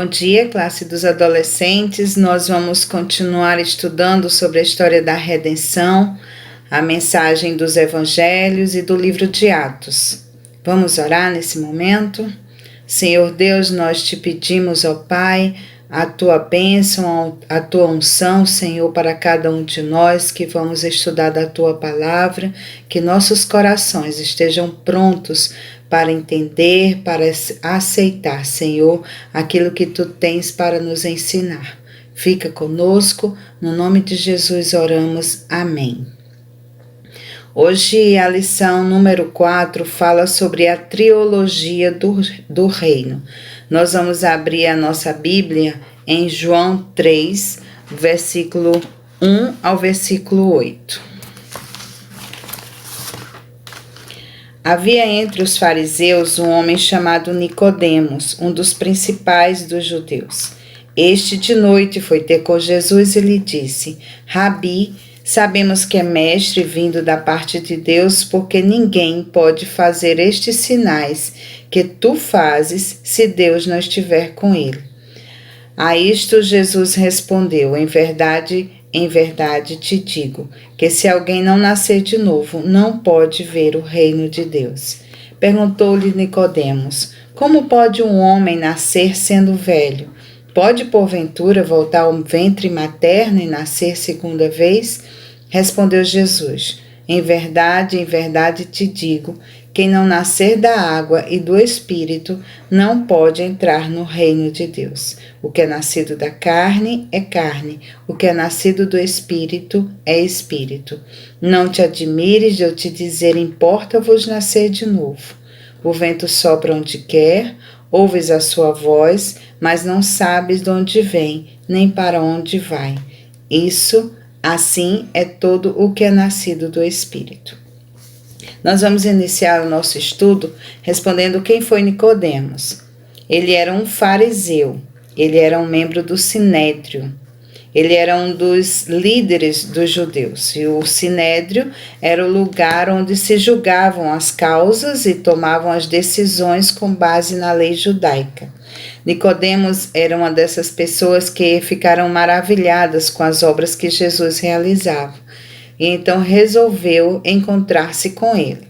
Bom dia, classe dos adolescentes. Nós vamos continuar estudando sobre a história da redenção, a mensagem dos evangelhos e do livro de Atos. Vamos orar nesse momento? Senhor Deus, nós te pedimos, ó Pai, a tua bênção, a tua unção, Senhor, para cada um de nós que vamos estudar da tua palavra, que nossos corações estejam prontos para entender, para aceitar, Senhor, aquilo que tu tens para nos ensinar. Fica conosco, no nome de Jesus oramos, amém. Hoje a lição número 4 fala sobre a trilogia do reino. Nós vamos abrir a nossa Bíblia em João 3, versículo 1 ao versículo 8. Havia entre os fariseus um homem chamado Nicodemos, um dos principais dos judeus. Este de noite foi ter com Jesus e lhe disse: Rabi, sabemos que é mestre vindo da parte de Deus, porque ninguém pode fazer estes sinais que tu fazes se Deus não estiver com ele. A isto Jesus respondeu: em verdade te digo, que se alguém não nascer de novo, não pode ver o reino de Deus. Perguntou-lhe Nicodemos: como pode um homem nascer sendo velho? Pode porventura voltar ao ventre materno e nascer segunda vez? Respondeu Jesus: em verdade te digo, quem não nascer da água e do Espírito não pode entrar no reino de Deus. O que é nascido da carne é carne, o que é nascido do Espírito é Espírito. Não te admires de eu te dizer: importa-vos nascer de novo. O vento sopra onde quer, ouves a sua voz, mas não sabes de onde vem, nem para onde vai. Assim é todo o que é nascido do Espírito. Nós vamos iniciar o nosso estudo respondendo quem foi Nicodemos. Ele era um fariseu, ele era um membro do Sinédrio, ele era um dos líderes dos judeus. E o Sinédrio era o lugar onde se julgavam as causas e tomavam as decisões com base na lei judaica. Nicodemos era uma dessas pessoas que ficaram maravilhadas com as obras que Jesus realizava. E então resolveu encontrar-se com ele.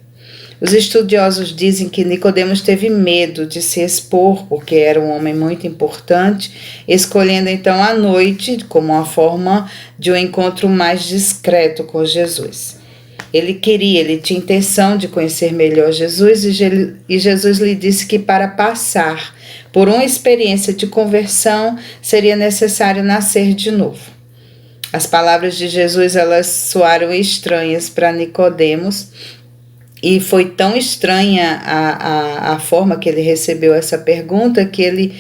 Os estudiosos dizem que Nicodemos teve medo de se expor, porque era um homem muito importante, escolhendo então a noite como uma forma de um encontro mais discreto com Jesus. Ele tinha intenção de conhecer melhor Jesus, e Jesus lhe disse que para passar por uma experiência de conversão seria necessário nascer de novo. As palavras de Jesus, elas soaram estranhas para Nicodemos, e foi tão estranha a forma que ele recebeu essa pergunta, que ele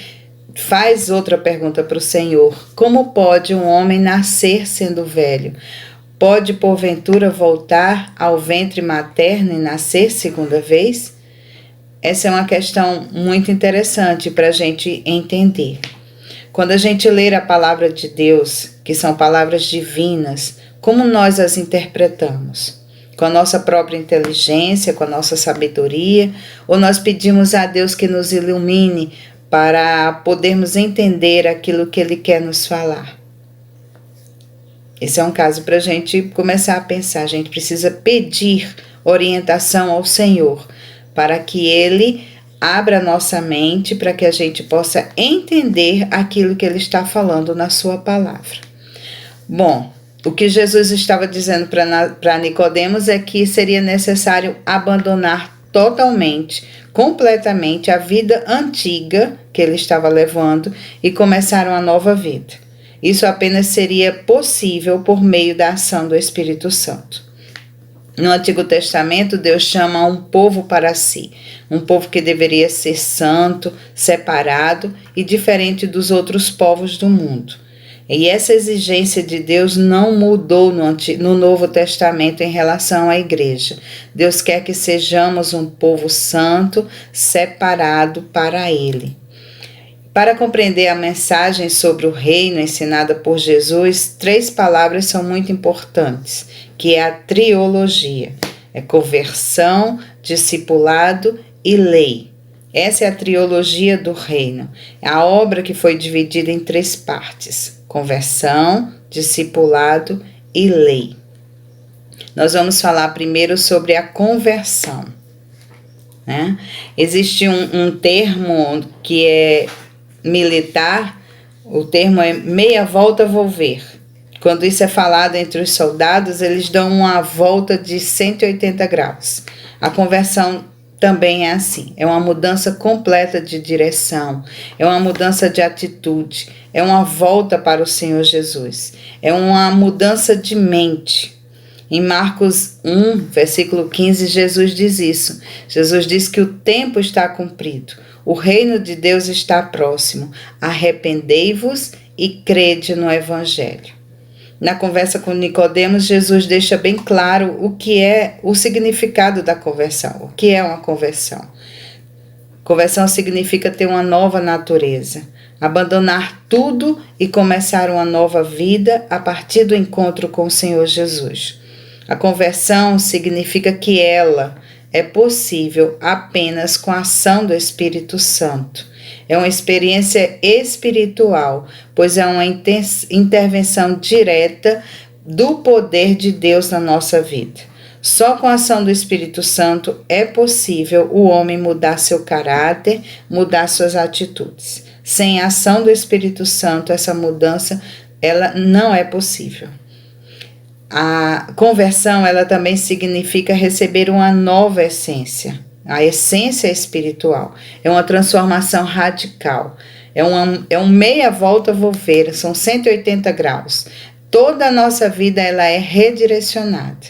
faz outra pergunta para o Senhor: como pode um homem nascer sendo velho? Pode porventura voltar ao ventre materno e nascer segunda vez? Essa é uma questão muito interessante para a gente entender. Quando a gente lê a palavra de Deus, que são palavras divinas, como nós as interpretamos? Com a nossa própria inteligência, com a nossa sabedoria, ou nós pedimos a Deus que nos ilumine para podermos entender aquilo que Ele quer nos falar? Esse é um caso para a gente começar a pensar. A gente precisa pedir orientação ao Senhor para que Ele abra nossa mente, para que a gente possa entender aquilo que Ele está falando na sua palavra. Bom, o que Jesus estava dizendo para Nicodemos é que seria necessário abandonar totalmente, completamente a vida antiga que ele estava levando e começar uma nova vida. Isso apenas seria possível por meio da ação do Espírito Santo. No Antigo Testamento, Deus chama um povo para si, um povo que deveria ser santo, separado e diferente dos outros povos do mundo. E essa exigência de Deus não mudou no Novo Testamento em relação à igreja. Deus quer que sejamos um povo santo, separado para Ele. Para compreender a mensagem sobre o reino ensinada por Jesus, 3 palavras são muito importantes, que é a trilogia. É conversão, discipulado e lei. Essa é a trilogia do reino, a obra que foi dividida em 3 partes: conversão, discipulado e lei. Nós vamos falar primeiro sobre a conversão, né? Existe um termo que é militar, o termo é meia volta volver. Quando isso é falado entre os soldados, eles dão uma volta de 180 graus. A conversão também é assim, é uma mudança completa de direção, é uma mudança de atitude, é uma volta para o Senhor Jesus, é uma mudança de mente. Em Marcos 1, versículo 15, Jesus diz isso. Jesus diz que o tempo está cumprido, o reino de Deus está próximo, arrependei-vos e crede no Evangelho. Na conversa com Nicodemos, Jesus deixa bem claro o que é o significado da conversão, o que é uma conversão. Conversão significa ter uma nova natureza, abandonar tudo e começar uma nova vida a partir do encontro com o Senhor Jesus. A conversão significa que ela é possível apenas com a ação do Espírito Santo. É uma experiência espiritual, pois é uma intervenção direta do poder de Deus na nossa vida. Só com a ação do Espírito Santo é possível o homem mudar seu caráter, mudar suas atitudes. Sem a ação do Espírito Santo, essa mudança ela não é possível. A conversão ela também significa receber uma nova essência. A essência espiritual é uma transformação radical, é um meia volta volver, são 180 graus. Toda a nossa vida ela é redirecionada.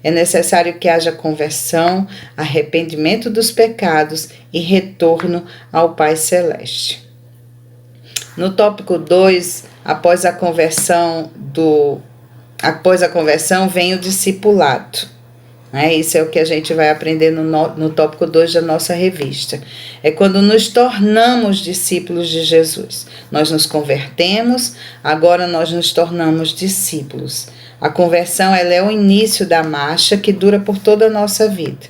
É necessário que haja conversão, arrependimento dos pecados e retorno ao Pai Celeste. No tópico 2, após a conversão vem o discipulado. Isso é o que a gente vai aprender no tópico 2 da nossa revista. É quando nos tornamos discípulos de Jesus. Nós nos convertemos, agora nós nos tornamos discípulos. A conversão ela é o início da marcha que dura por toda a nossa vida.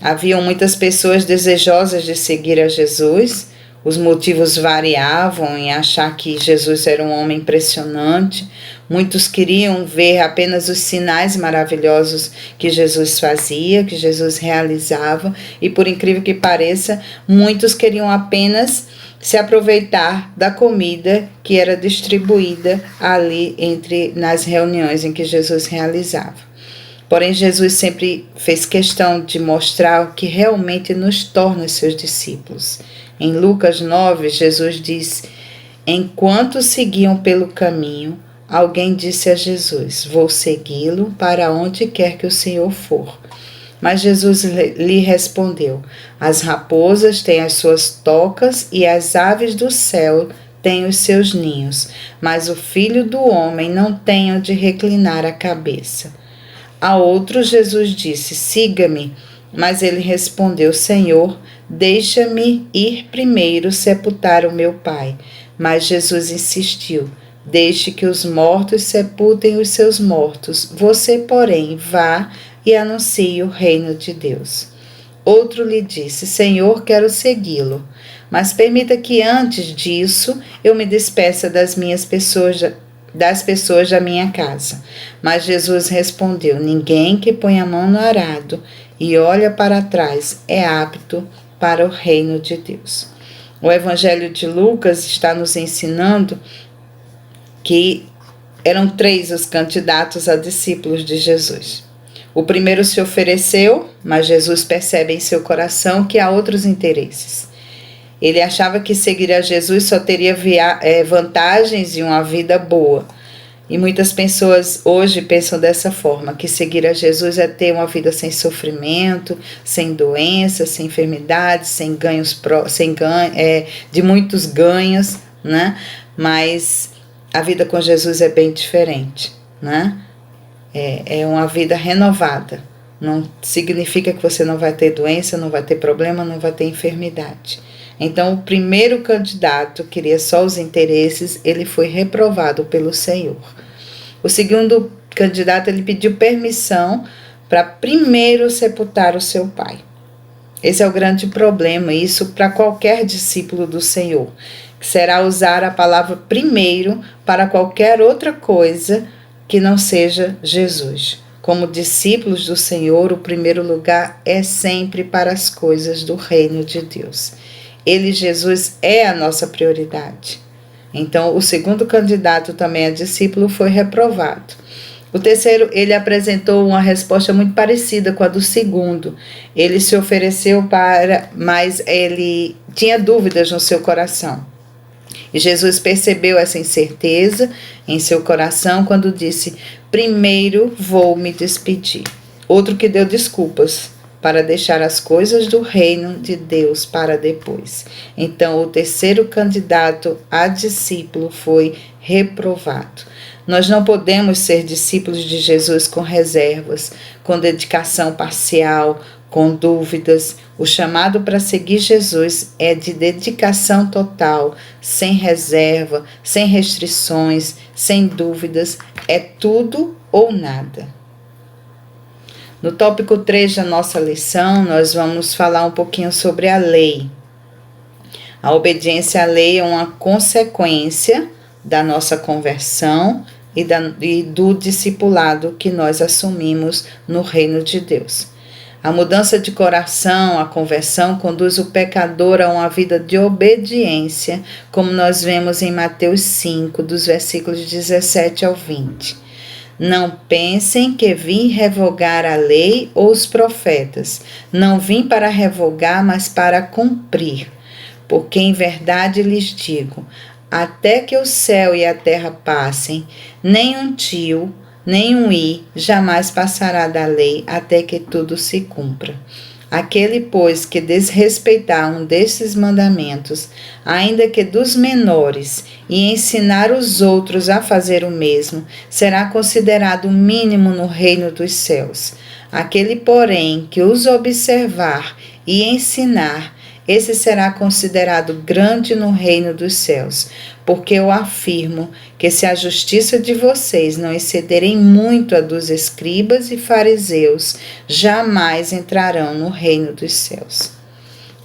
Haviam muitas pessoas desejosas de seguir a Jesus. Os motivos variavam em achar que Jesus era um homem impressionante. Muitos queriam ver apenas os sinais maravilhosos que Jesus fazia, que Jesus realizava. E por incrível que pareça, muitos queriam apenas se aproveitar da comida que era distribuída ali nas reuniões em que Jesus realizava. Porém, Jesus sempre fez questão de mostrar o que realmente nos torna seus discípulos. Em Lucas 9, Jesus diz: enquanto seguiam pelo caminho, alguém disse a Jesus: vou segui-lo para onde quer que o Senhor for. Mas Jesus lhe respondeu: as raposas têm as suas tocas e as aves do céu têm os seus ninhos, mas o Filho do Homem não tem onde reclinar a cabeça. A outro Jesus disse: siga-me. Mas ele respondeu: Senhor, deixa-me ir primeiro sepultar o meu pai. Mas Jesus insistiu: deixe que os mortos sepultem os seus mortos. Você, porém, vá e anuncie o reino de Deus. Outro lhe disse: Senhor, quero segui-lo, mas permita que antes disso eu me despeça das pessoas da minha casa. Mas Jesus respondeu: ninguém que põe a mão no arado e olha para trás é apto para o reino de Deus. O Evangelho de Lucas está nos ensinando que eram 3 os candidatos a discípulos de Jesus. O primeiro se ofereceu, mas Jesus percebe em seu coração que há outros interesses. Ele achava que seguir a Jesus só teria vantagens e uma vida boa. E muitas pessoas hoje pensam dessa forma, que seguir a Jesus é ter uma vida sem sofrimento, sem doenças, sem enfermidades, de muitos ganhos, né? Mas a vida com Jesus é bem diferente, né? É uma vida renovada. Não significa que você não vai ter doença, não vai ter problema, não vai ter enfermidade. Então, o primeiro candidato queria só os interesses, ele foi reprovado pelo Senhor. O segundo candidato, ele pediu permissão para primeiro sepultar o seu pai. Esse é o grande problema, isso para qualquer discípulo do Senhor, que será usar a palavra primeiro para qualquer outra coisa que não seja Jesus. Como discípulos do Senhor, o primeiro lugar é sempre para as coisas do reino de Deus. Ele, Jesus, é a nossa prioridade. Então, o segundo candidato também a discípulo foi reprovado. O terceiro, ele apresentou uma resposta muito parecida com a do segundo. Ele se ofereceu mas ele tinha dúvidas no seu coração. E Jesus percebeu essa incerteza em seu coração quando disse: primeiro vou me despedir. Outro que deu desculpas para deixar as coisas do reino de Deus para depois. Então, o terceiro candidato a discípulo foi reprovado. Nós não podemos ser discípulos de Jesus com reservas, com dedicação parcial, com dúvidas. O chamado para seguir Jesus é de dedicação total, sem reserva, sem restrições, sem dúvidas. É tudo ou nada. No tópico 3 da nossa lição, nós vamos falar um pouquinho sobre a lei. A obediência à lei é uma consequência da nossa conversão e do discipulado que nós assumimos no reino de Deus. A mudança de coração, a conversão, conduz o pecador a uma vida de obediência, como nós vemos em Mateus 5, dos versículos 17 ao 20. Não pensem que vim revogar a lei ou os profetas. Não vim para revogar, mas para cumprir. Porque em verdade lhes digo, até que o céu e a terra passem, nem um tio, nem um i jamais passará da lei até que tudo se cumpra. Aquele, pois, que desrespeitar um desses mandamentos, ainda que dos menores, e ensinar os outros a fazer o mesmo, será considerado mínimo no reino dos céus. Aquele, porém, que os observar e ensinar, esse será considerado grande no reino dos céus, porque eu afirmo que se a justiça de vocês não excederem muito a dos escribas e fariseus, jamais entrarão no reino dos céus.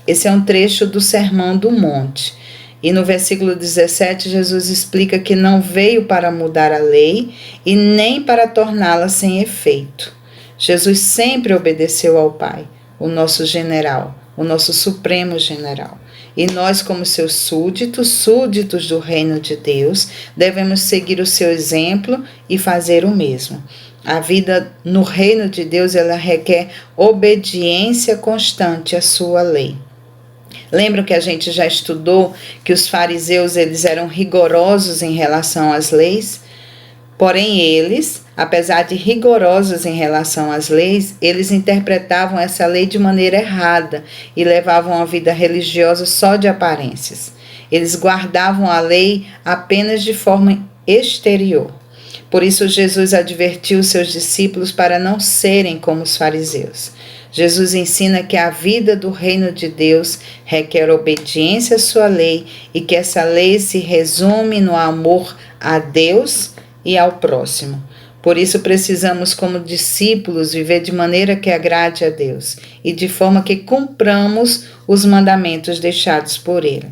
Esse é um trecho do Sermão do Monte. E no versículo 17, Jesus explica que não veio para mudar a lei e nem para torná-la sem efeito. Jesus sempre obedeceu ao Pai, o nosso general, o nosso supremo general. E nós, como seus súditos do reino de Deus, devemos seguir o seu exemplo e fazer o mesmo. A vida no reino de Deus, ela requer obediência constante à sua lei. Lembram que a gente já estudou que os fariseus eles eram rigorosos em relação às leis? Porém, eles, apesar de rigorosos em relação às leis, eles interpretavam essa lei de maneira errada e levavam uma vida religiosa só de aparências. Eles guardavam a lei apenas de forma exterior. Por isso, Jesus advertiu seus discípulos para não serem como os fariseus. Jesus ensina que a vida do reino de Deus requer obediência à sua lei e que essa lei se resume no amor a Deus e ao próximo. Por isso precisamos, como discípulos, viver de maneira que agrade a Deus e de forma que cumpramos os mandamentos deixados por Ele.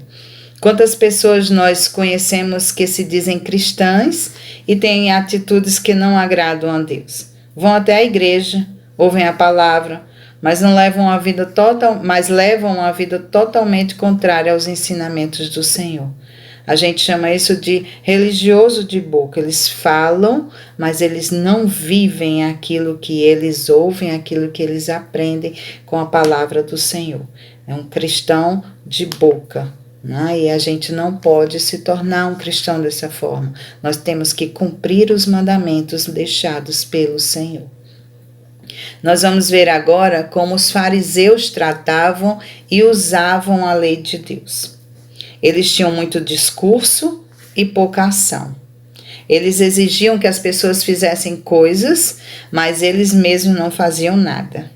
Quantas pessoas nós conhecemos que se dizem cristãs e têm atitudes que não agradam a Deus? Vão até a igreja, ouvem a palavra, mas levam uma vida totalmente contrária aos ensinamentos do Senhor. A gente chama isso de religioso de boca. Eles falam, mas eles não vivem aquilo que eles ouvem, aquilo que eles aprendem com a palavra do Senhor. É um cristão de boca, né? E a gente não pode se tornar um cristão dessa forma. Nós temos que cumprir os mandamentos deixados pelo Senhor. Nós vamos ver agora como os fariseus tratavam e usavam a lei de Deus. Eles tinham muito discurso e pouca ação. Eles exigiam que as pessoas fizessem coisas, mas eles mesmos não faziam nada.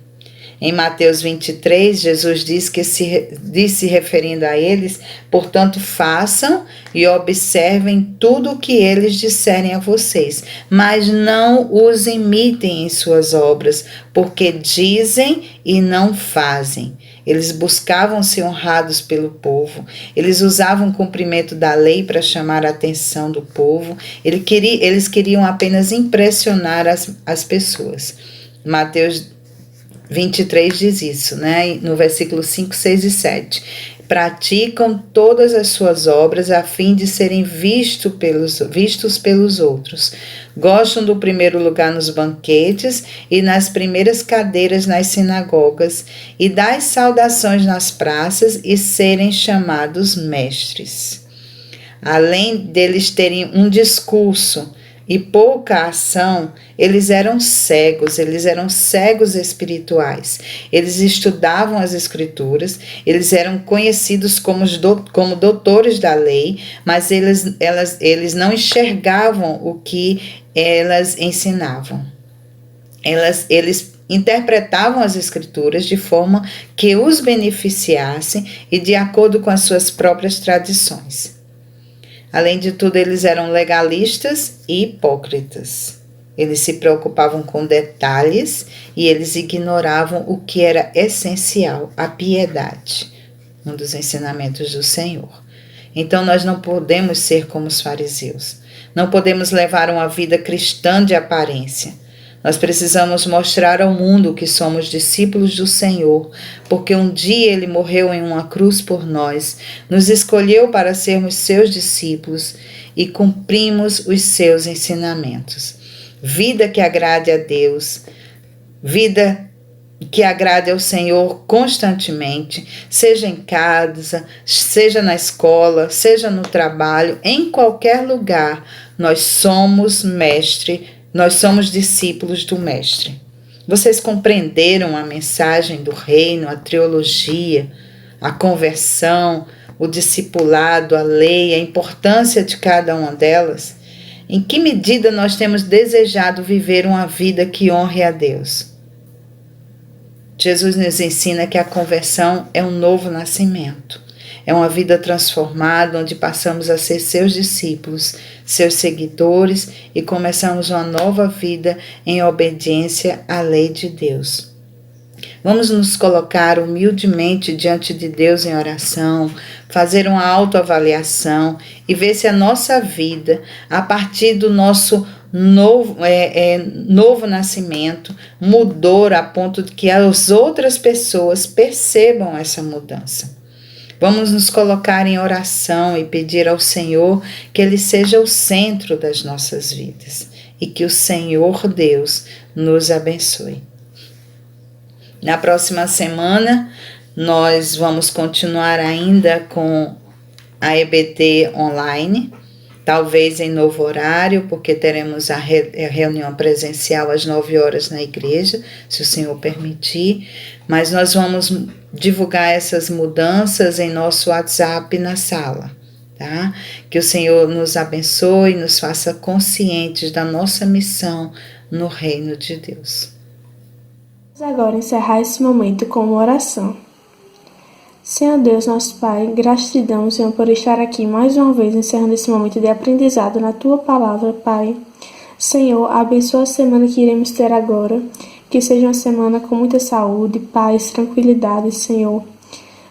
Em Mateus 23, Jesus disse referindo a eles: portanto, façam e observem tudo o que eles disserem a vocês, mas não os imitem em suas obras, porque dizem e não fazem. Eles buscavam ser honrados pelo povo, eles usavam o cumprimento da lei para chamar a atenção do povo, eles queriam apenas impressionar as pessoas. Mateus 23 diz isso, né? No versículo 5, 6 e 7. Praticam todas as suas obras a fim de serem vistos pelos outros. Gostam do primeiro lugar nos banquetes e nas primeiras cadeiras nas sinagogas e das saudações nas praças e serem chamados mestres. Além deles terem um discurso e pouca ação, eles eram cegos espirituais. Eles estudavam as escrituras, eles eram conhecidos como doutores da lei, mas eles não enxergavam o que elas ensinavam. Eles interpretavam as escrituras de forma que os beneficiassem e de acordo com as suas próprias tradições. Além de tudo, eles eram legalistas e hipócritas. Eles se preocupavam com detalhes e eles ignoravam o que era essencial, a piedade, um dos ensinamentos do Senhor. Então, nós não podemos ser como os fariseus. Não podemos levar uma vida cristã de aparência. Nós precisamos mostrar ao mundo que somos discípulos do Senhor, porque um dia Ele morreu em uma cruz por nós, nos escolheu para sermos seus discípulos e cumprimos os seus ensinamentos. Vida que agrade a Deus, vida que agrade ao Senhor constantemente, seja em casa, seja na escola, seja no trabalho, em qualquer lugar, nós somos discípulos do Mestre. Vocês compreenderam a mensagem do reino, a teologia, a conversão, o discipulado, a lei, a importância de cada uma delas? Em que medida nós temos desejado viver uma vida que honre a Deus? Jesus nos ensina que a conversão é um novo nascimento. É uma vida transformada, onde passamos a ser seus discípulos, seus seguidores e começamos uma nova vida em obediência à lei de Deus. Vamos nos colocar humildemente diante de Deus em oração, fazer uma autoavaliação e ver se a nossa vida, a partir do nosso novo nascimento, mudou a ponto de que as outras pessoas percebam essa mudança. Vamos nos colocar em oração e pedir ao Senhor que Ele seja o centro das nossas vidas e que o Senhor Deus nos abençoe. Na próxima semana, nós vamos continuar ainda com a EBD online, talvez em novo horário, porque teremos a reunião presencial às 9 horas na igreja, se o Senhor permitir, mas nós vamos divulgar essas mudanças em nosso WhatsApp na sala, tá? Que o Senhor nos abençoe e nos faça conscientes da nossa missão no reino de Deus. Vamos agora encerrar esse momento com uma oração. Senhor Deus, nosso Pai, gratidão, Senhor, por estar aqui mais uma vez encerrando esse momento de aprendizado na Tua Palavra, Pai. Senhor, abençoa a semana que iremos ter agora, que seja uma semana com muita saúde, paz, tranquilidade, Senhor.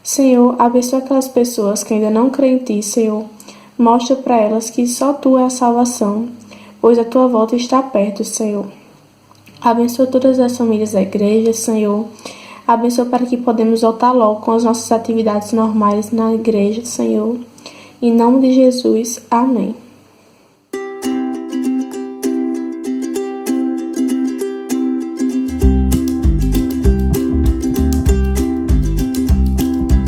Senhor, abençoa aquelas pessoas que ainda não creem em Ti, Senhor. Mostra para elas que só Tu é a salvação, pois a Tua volta está perto, Senhor. Abençoa todas as famílias da igreja, Senhor. Abençoa para que podemos voltar logo com as nossas atividades normais na igreja, Senhor. Em nome de Jesus, amém.